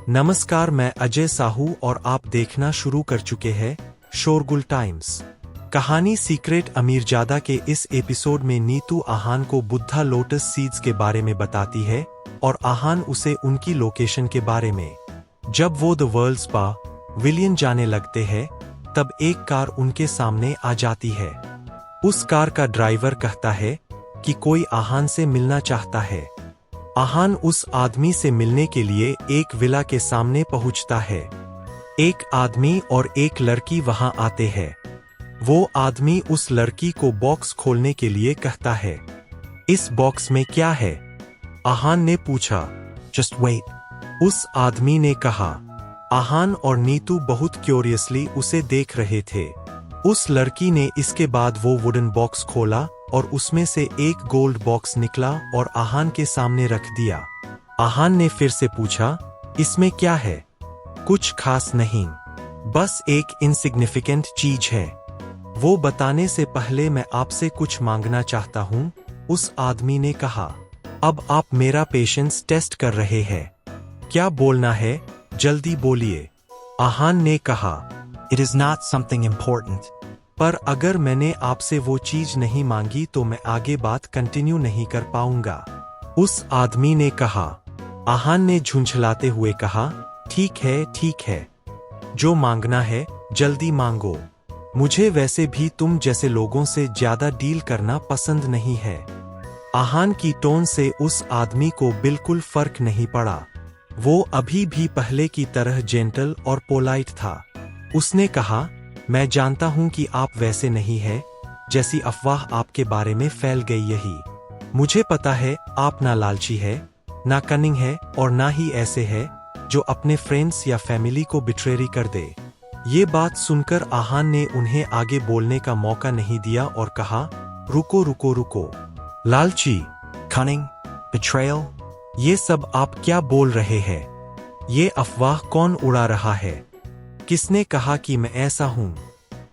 नमस्कार, मैं अजय साहू और आप देखना शुरू कर चुके हैं शोरगुल टाइम्स। कहानी सीक्रेट अमीरजादा के इस एपिसोड में नीतू आहान को बुद्धा लोटस सीड्स के बारे में बताती है और आहान उसे उनकी लोकेशन के बारे में। जब वो द वर्ल्ड स्पा विलियन जाने लगते हैं तब एक कार उनके सामने आ जाती है। उस कार का ड्राइवर कहता है कि कोई आहान से मिलना चाहता है। आहान उस आदमी से मिलने के लिए एक विला के सामने पहुंचता है। एक आदमी और एक लड़की वहां आते हैं। वो आदमी उस लड़की को बॉक्स खोलने के लिए कहता है। इस बॉक्स में क्या है? आहान ने पूछा। जस्ट वेट, उस आदमी ने कहा। आहान और नीतू बहुत क्यूरियसली उसे देख रहे थे। उस लड़की ने इसके बाद वो वुडन बॉक्स खोला और उसमें से एक गोल्ड बॉक्स निकला और आहान के सामने रख दिया। आहान ने फिर से पूछा, इसमें क्या है? कुछ खास नहीं, बस एक इनसिग्निफिकेंट चीज है। वो बताने से पहले मैं आपसे कुछ मांगना चाहता हूं, उस आदमी ने कहा। अब आप मेरा पेशेंस टेस्ट कर रहे हैं। क्या बोलना है? जल्दी बोलिए, आहान ने कहा। It is not something important. पर अगर मैंने आपसे वो चीज नहीं मांगी तो मैं आगे बात कंटिन्यू नहीं कर पाऊंगा, उस आदमी ने कहा। आहान ने झुंझलाते हुए कहा, ठीक है, जो मांगना है जल्दी मांगो। मुझे वैसे भी तुम जैसे लोगों से ज्यादा डील करना पसंद नहीं है। आहान की टोन से उस आदमी को बिल्कुल फर्क नहीं पड़ा। वो अभी भी पहले की तरह जेंटल और पोलाइट था। उसने कहा, मैं जानता हूं कि आप वैसे नहीं हैं जैसी अफवाह आपके बारे में फैल गई। यही मुझे पता है। आप ना लालची है, ना कनिंग है और ना ही ऐसे है जो अपने फ्रेंड्स या फैमिली को बिट्रेरी कर दे। ये बात सुनकर आहान ने उन्हें आगे बोलने का मौका नहीं दिया और कहा, रुको। लालची, Cunning? Betrayal? ये सब आप क्या बोल रहे हैं? ये अफवाह कौन उड़ा रहा है? किसने कहा कि मैं ऐसा हूं?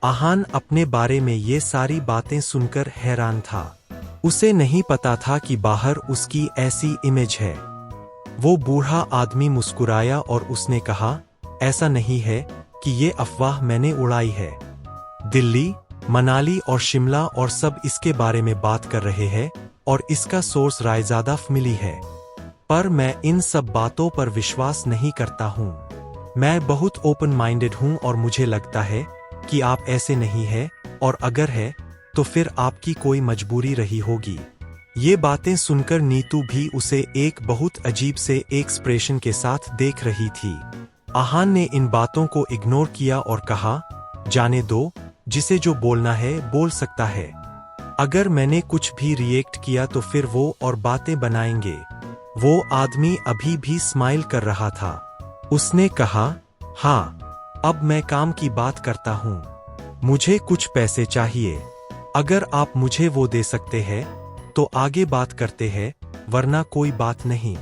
आहान अपने बारे में ये सारी बातें सुनकर हैरान था। उसे नहीं पता था कि बाहर उसकी ऐसी इमेज है। वो बूढ़ा आदमी मुस्कुराया और उसने कहा, ऐसा नहीं है कि ये अफवाह मैंने उड़ाई है। दिल्ली, मनाली और शिमला और सब इसके बारे में बात कर रहे हैं और इसका सोर्स रायजादा मिली है। पर मैं इन सब बातों पर विश्वास नहीं करता हूं। मैं बहुत ओपन माइंडेड हूं और मुझे लगता है कि आप ऐसे नहीं हैं, और अगर है तो फिर आपकी कोई मजबूरी रही होगी। ये बातें सुनकर नीतू भी उसे एक बहुत अजीब से एक्सप्रेशन के साथ देख रही थी। आहान ने इन बातों को इग्नोर किया और कहा, जाने दो, जिसे जो बोलना है बोल सकता है। अगर मैंने कुछ भी रिएक्ट किया तो फिर वो और बातें बनाएंगे। वो आदमी अभी भी स्माइल कर रहा था। उसने कहा, हाँ, अब मैं काम की बात करता हूं। मुझे कुछ पैसे चाहिए। अगर आप मुझे वो दे सकते हैं तो आगे बात करते हैं, वरना कोई बात नहीं।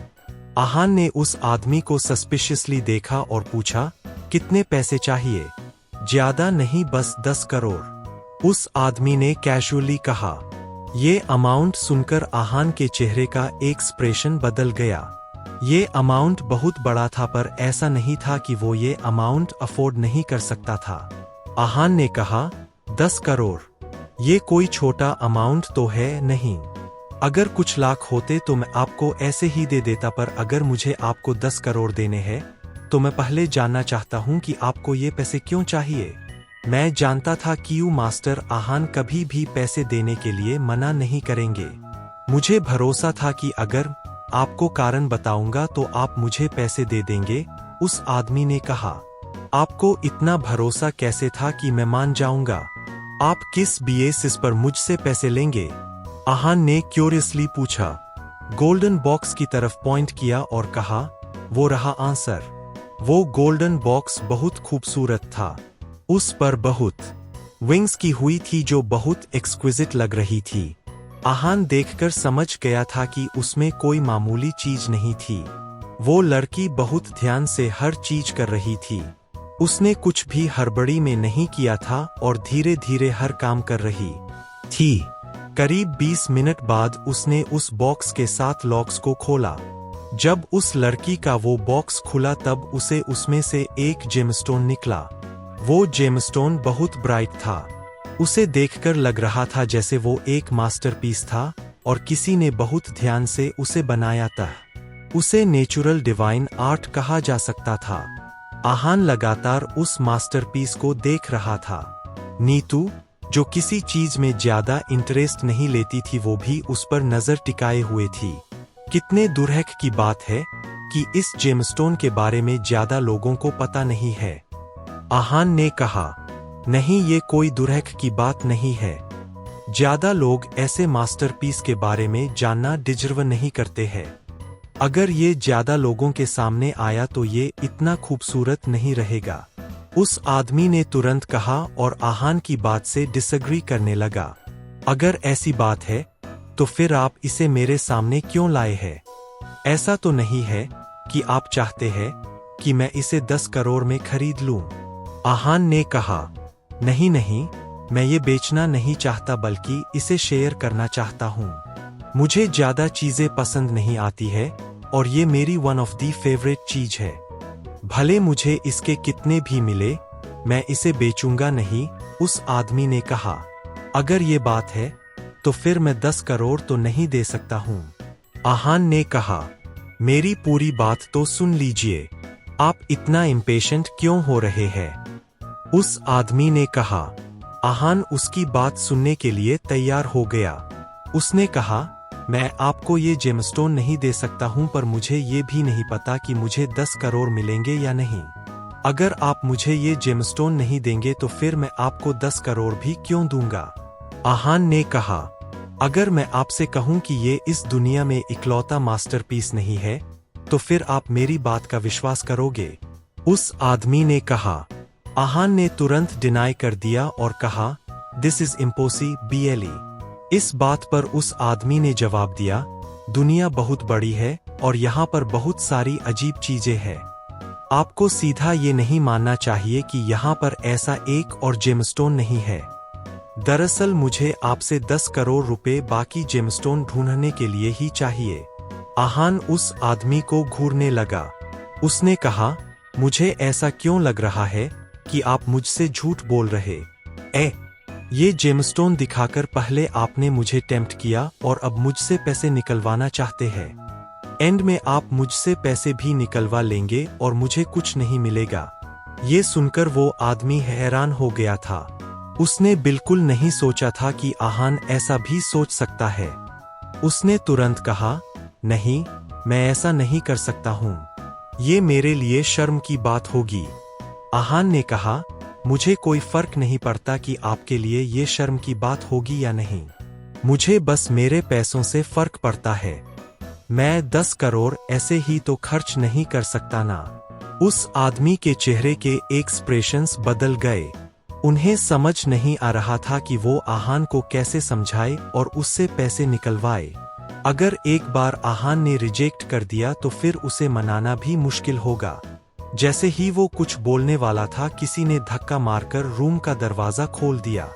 आहान ने उस आदमी को सस्पिशियसली देखा और पूछा, कितने पैसे चाहिए? ज्यादा नहीं, बस 10 करोड़, उस आदमी ने कैजुअली कहा। ये अमाउंट सुनकर आहान के चेहरे का एक्सप्रेशन बदल गया। ये अमाउंट बहुत बड़ा था, पर ऐसा नहीं था कि वो ये अमाउंट अफोर्ड नहीं कर सकता था। आहान ने कहा, 10 करोड़, ये कोई छोटा अमाउंट तो है नहीं। अगर कुछ लाख होते तो मैं आपको ऐसे ही दे देता, पर अगर मुझे आपको 10 करोड़ देने हैं तो मैं पहले जानना चाहता हूं कि आपको ये पैसे क्यों चाहिए। मैं जानता था कि यू मास्टर आहान कभी भी पैसे देने के लिए मना नहीं करेंगे। मुझे भरोसा था कि अगर आपको कारण बताऊंगा तो आप मुझे पैसे दे देंगे, उस आदमी ने कहा। आपको इतना भरोसा कैसे था कि मैं मान जाऊंगा? आप किस बेसिस पर मुझसे पैसे लेंगे? आहान ने क्यूरियसली पूछा। गोल्डन बॉक्स की तरफ पॉइंट किया और कहा, वो रहा आंसर। वो गोल्डन बॉक्स बहुत खूबसूरत था। उस पर बहुत विंग्स की हुई थी जो बहुत एक्सक्विजिट लग रही थी। आहान देखकर समझ गया था कि उसमें कोई मामूली चीज नहीं थी। वो लड़की बहुत ध्यान से हर चीज कर रही थी। उसने कुछ भी हड़बड़ी में नहीं किया था और धीरे धीरे हर काम कर रही थी। करीब 20 मिनट बाद उसने उस बॉक्स के 7 लॉक्स को खोला। जब उस लड़की का वो बॉक्स खुला तब उसे उसमें से एक जेमस्टोन निकला। वो जेमस्टोन बहुत ब्राइट था। उसे देखकर लग रहा था जैसे वो एक मास्टरपीस था और किसी ने बहुत ध्यान से उसे बनाया था। उसे नेचुरल डिवाइन आर्ट कहा जा सकता था। आहान लगातार उस मास्टरपीस को देख रहा था। नीतू, जो किसी चीज में ज्यादा इंटरेस्ट नहीं लेती थी, वो भी उस पर नजर टिकाए हुए थी। कितने दुर्भाग्य की बात है कि इस जेमस्टोन के बारे में ज्यादा लोगों को पता नहीं है। आहान ने कहा, नहीं, ये कोई दुर्भाग्य की बात नहीं है। ज्यादा लोग ऐसे मास्टरपीस के बारे में जानना डिजर्व नहीं करते हैं। अगर ये ज्यादा लोगों के सामने आया तो ये इतना खूबसूरत नहीं रहेगा। उस आदमी ने तुरंत कहा और आहान की बात से डिसएग्री करने लगा। अगर ऐसी बात है तो फिर आप इसे मेरे सामने क्यों लाए हैं? ऐसा तो नहीं है कि आप चाहते हैं कि मैं इसे 10 करोड़ में खरीद लूं? आहान ने कहा, नहीं नहीं, मैं ये बेचना नहीं चाहता बल्कि इसे शेयर करना चाहता हूं। मुझे ज्यादा चीजें पसंद नहीं आती है और ये मेरी वन ऑफ दी फेवरेट चीज है। भले मुझे इसके कितने भी मिले, मैं इसे बेचूंगा नहीं। उस आदमी ने कहा, अगर ये बात है तो फिर मैं 10 करोड़ तो नहीं दे सकता हूं। आहान ने कहा, मेरी पूरी बात तो सुन लीजिए, आप इतना इम्पेशेंट क्यों हो रहे हैं? उस आदमी ने कहा। आहान उसकी बात सुनने के लिए तैयार हो गया। उसने कहा, मैं आपको ये जेमस्टोन नहीं दे सकता हूं, पर मुझे ये भी नहीं पता कि मुझे 10 करोड़ मिलेंगे या नहीं। अगर आप मुझे ये जेमस्टोन नहीं देंगे तो फिर मैं आपको 10 करोड़ भी क्यों दूंगा? आहान ने कहा, अगर मैं आपसे कहूं कि ये इस दुनिया में इकलौता मास्टरपीस नहीं है तो फिर आप मेरी बात का विश्वास करोगे? उस आदमी ने कहा। आहान ने तुरंत डिनाई कर दिया और कहा, दिस इज इम्पॉसिबल। इस बात पर उस आदमी ने जवाब दिया, दुनिया बहुत बड़ी है और यहाँ पर बहुत सारी अजीब चीजें हैं। आपको सीधा ये नहीं मानना चाहिए कि यहाँ पर ऐसा एक और जेमस्टोन नहीं है। दरअसल मुझे आपसे 10 करोड़ रुपए बाकी जेमस्टोन ढूंढने के लिए ही चाहिए। आहान उस आदमी को घूरने लगा। उसने कहा, मुझे ऐसा क्यों लग रहा है कि आप मुझसे झूठ बोल रहे? ये जेमस्टोन दिखाकर पहले आपने मुझे टेम्प्ट किया और अब मुझसे पैसे निकलवाना चाहते हैं। एंड में आप मुझसे पैसे भी निकलवा लेंगे और मुझे कुछ नहीं मिलेगा। ये सुनकर वो आदमी हैरान हो गया था। उसने बिल्कुल नहीं सोचा था कि आहान ऐसा भी सोच सकता है। उसने तुरंत कहा, नहीं, मैं ऐसा नहीं कर सकता हूँ। ये मेरे लिए शर्म की बात होगी। आहान ने कहा, मुझे कोई फर्क नहीं पड़ता कि आपके लिए ये शर्म की बात होगी या नहीं। मुझे बस मेरे पैसों से फर्क पड़ता है। मैं 10 करोड़ ऐसे ही तो खर्च नहीं कर सकता ना। उस आदमी के चेहरे के एक्सप्रेशंस बदल गए। उन्हें समझ नहीं आ रहा था कि वो आहान को कैसे समझाए और उससे पैसे निकलवाए। अगर एक बार आहान ने रिजेक्ट कर दिया तो फिर उसे मनाना भी मुश्किल होगा। जैसे ही वो कुछ बोलने वाला था, किसी ने धक्का मारकर रूम का दरवाजा खोल दिया।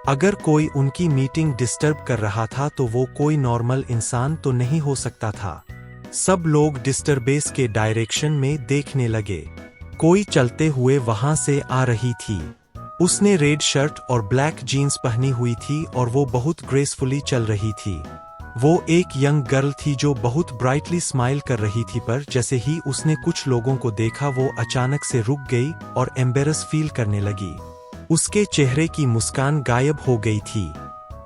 अगर कोई उनकी मीटिंग डिस्टर्ब कर रहा था तो वो कोई नॉर्मल इंसान तो नहीं हो सकता था। सब लोग डिस्टर्बेंस के डायरेक्शन में देखने लगे। कोई चलते हुए वहां से आ रही थी। उसने रेड शर्ट और ब्लैक जीन्स पहनी हुई थी और वो बहुत ग्रेसफुली चल रही थी। वो एक यंग गर्ल थी जो बहुत ब्राइटली स्माइल कर रही थी, पर जैसे ही उसने कुछ लोगों को देखा वो अचानक से रुक गई और एम्बेरस फील करने लगी। उसके चेहरे की मुस्कान गायब हो गई थी।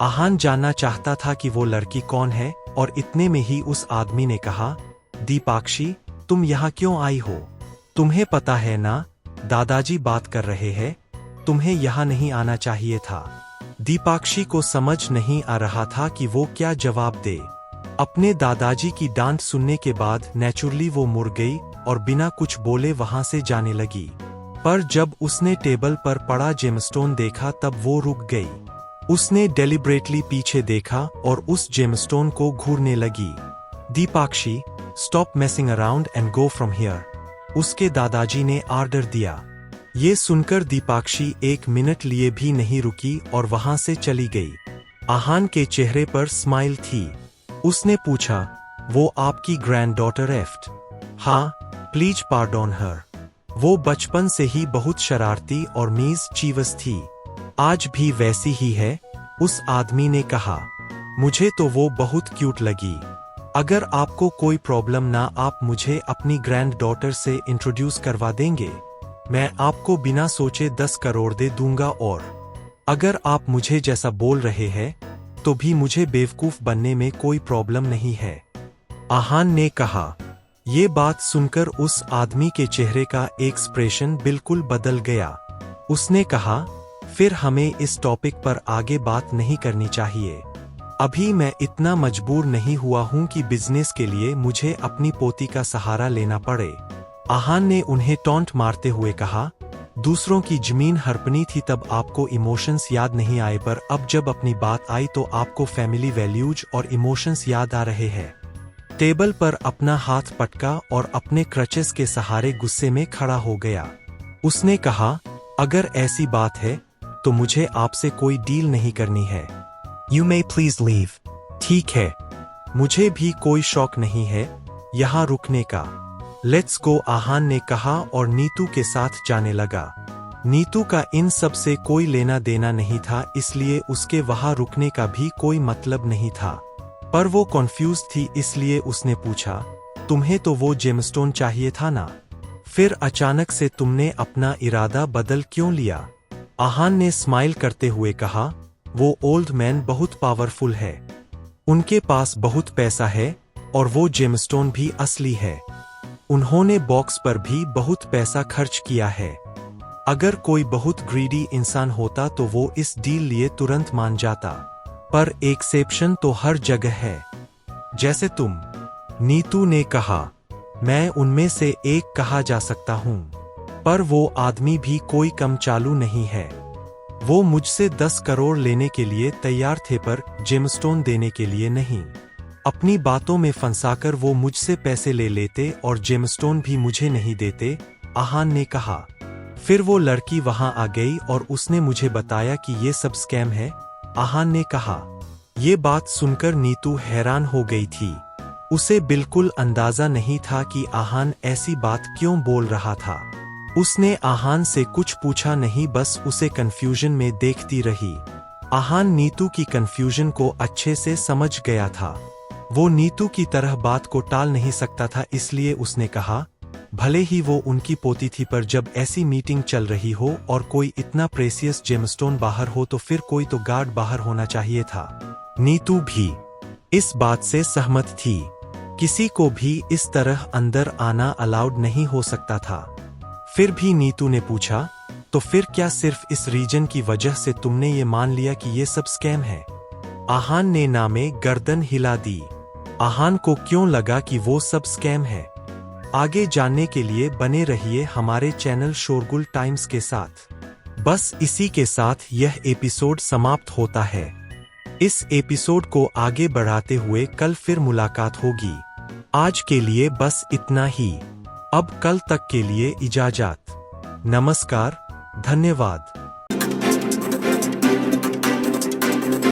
आहान जानना चाहता था कि वो लड़की कौन है और इतने में ही उस आदमी ने कहा, दीपाक्षी, तुम यहाँ क्यों आई हो? तुम्हें पता है ना, दादाजी बात कर रहे हैं, तुम्हें यहाँ नहीं आना चाहिए था। दीपाक्षी को समझ नहीं आ रहा था कि वो क्या जवाब दे। अपने दादाजी की डांट सुनने के बाद नेचुरली वो मुड़ गई और बिना कुछ बोले वहां से जाने लगी। पर जब उसने टेबल पर पड़ा जेमस्टोन देखा तब वो रुक गई। उसने डेलिब्रेटली पीछे देखा और उस जेमस्टोन को घूरने लगी। Deepakshi, stop messing around and go from here, उसके दादाजी ने आर्डर दिया। ये सुनकर दीपाक्षी 1 मिनट लिए भी नहीं रुकी और वहां से चली गई। आहान के चेहरे पर स्माइल थी। उसने पूछा, वो आपकी ग्रैंडडॉटर एफ्ट। हाँ, प्लीज पार्डोन हर। वो बचपन से ही बहुत शरारती और मिस्चीवस थी। आज भी वैसी ही है, उस आदमी ने कहा। मुझे तो वो बहुत क्यूट लगी। अगर आपको कोई प्रॉब्लम ना, आप मुझे अपनी ग्रैंडडॉटर से इंट्रोड्यूस करवा देंगे। मैं आपको बिना सोचे 10 करोड़ दे दूंगा, और अगर आप मुझे जैसा बोल रहे हैं तो भी मुझे बेवकूफ बनने में कोई प्रॉब्लम नहीं है। आहान ने कहा। ये बात सुनकर उस आदमी के चेहरे का एक्सप्रेशन बिल्कुल बदल गया। उसने कहा, फिर हमें इस टॉपिक पर आगे बात नहीं करनी चाहिए। अभी मैं इतना मजबूर नहीं हुआ हूं कि बिजनेस के लिए मुझे अपनी पोती का सहारा लेना पड़े। आहान ने उन्हें टॉन्ट मारते हुए कहा, दूसरों की जमीन हड़पनी थी तब आपको इमोशंस याद नहीं आए, पर अब जब अपनी बात आई तो आपको फैमिली वैल्यूज और इमोशंस याद आ रहे हैं। टेबल पर अपना हाथ पटका और अपने क्रचेस के सहारे गुस्से में खड़ा हो गया। उसने कहा, अगर ऐसी बात है तो मुझे आपसे कोई डील नहीं करनी है। You may please leave. ठीक है, मुझे भी कोई शौक नहीं है यहाँ रुकने का। लेट्स गो, आहान ने कहा और नीतू के साथ जाने लगा। नीतू का इन सब से कोई लेना देना नहीं था, इसलिए उसके वहां रुकने का भी कोई मतलब नहीं था। पर वो कॉन्फ्यूज थी, इसलिए उसने पूछा, तुम्हें तो वो जेमस्टोन चाहिए था ना? फिर अचानक से तुमने अपना इरादा बदल क्यों लिया? आहान ने स्माइल करते हुए कहा, वो ओल्ड मैन बहुत पावरफुल है। उनके पास बहुत पैसा है और वो जेमस्टोन भी असली है। उन्होंने बॉक्स पर भी बहुत पैसा खर्च किया है। अगर कोई बहुत ग्रीडी इंसान होता तो वो इस डील लिए तुरंत मान जाता, पर एक्सेप्शन तो हर जगह है, जैसे तुम। नीतू ने कहा, मैं उनमें से एक कहा जा सकता हूं, पर वो आदमी भी कोई कम चालू नहीं है। वो मुझसे 10 करोड़ लेने के लिए तैयार थे, पर जेमस्टोन देने के लिए नहीं। अपनी बातों में फंसाकर वो मुझसे पैसे ले लेते और जेमस्टोन भी मुझे नहीं देते, आहान ने कहा। फिर वो लड़की वहां आ गई और उसने मुझे बताया कि ये सब स्कैम है, आहान ने कहा। ये बात सुनकर नीतू हैरान हो गई थी। उसे बिल्कुल अंदाजा नहीं था कि आहान ऐसी बात क्यों बोल रहा था। उसने आहान से कुछ पूछा नहीं, बस उसे कंफ्यूजन में देखती रही। आहान नीतू की कंफ्यूजन को अच्छे से समझ गया था। वो नीतू की तरह बात को टाल नहीं सकता था, इसलिए उसने कहा, भले ही वो उनकी पोती थी, पर जब ऐसी मीटिंग चल रही हो और कोई इतना प्रेसियस जेमस्टोन बाहर हो तो फिर कोई तो गार्ड बाहर होना चाहिए था। नीतू भी इस बात से सहमत थी। किसी को भी इस तरह अंदर आना अलाउड नहीं हो सकता था। फिर भी नीतू ने पूछा, तो फिर क्या सिर्फ इस रीजन की वजह से तुमने ये मान लिया कि ये सब स्कैम है? आहान ने ना में गर्दन हिला दी। आहान को क्यों लगा कि वो सब स्कैम है? आगे जानने के लिए बने रहिए हमारे चैनल शोरगुल टाइम्स के साथ। बस इसी के साथ यह एपिसोड समाप्त होता है। इस एपिसोड को आगे बढ़ाते हुए कल फिर मुलाकात होगी। आज के लिए बस इतना ही। अब कल तक के लिए इजाजत। नमस्कार, धन्यवाद।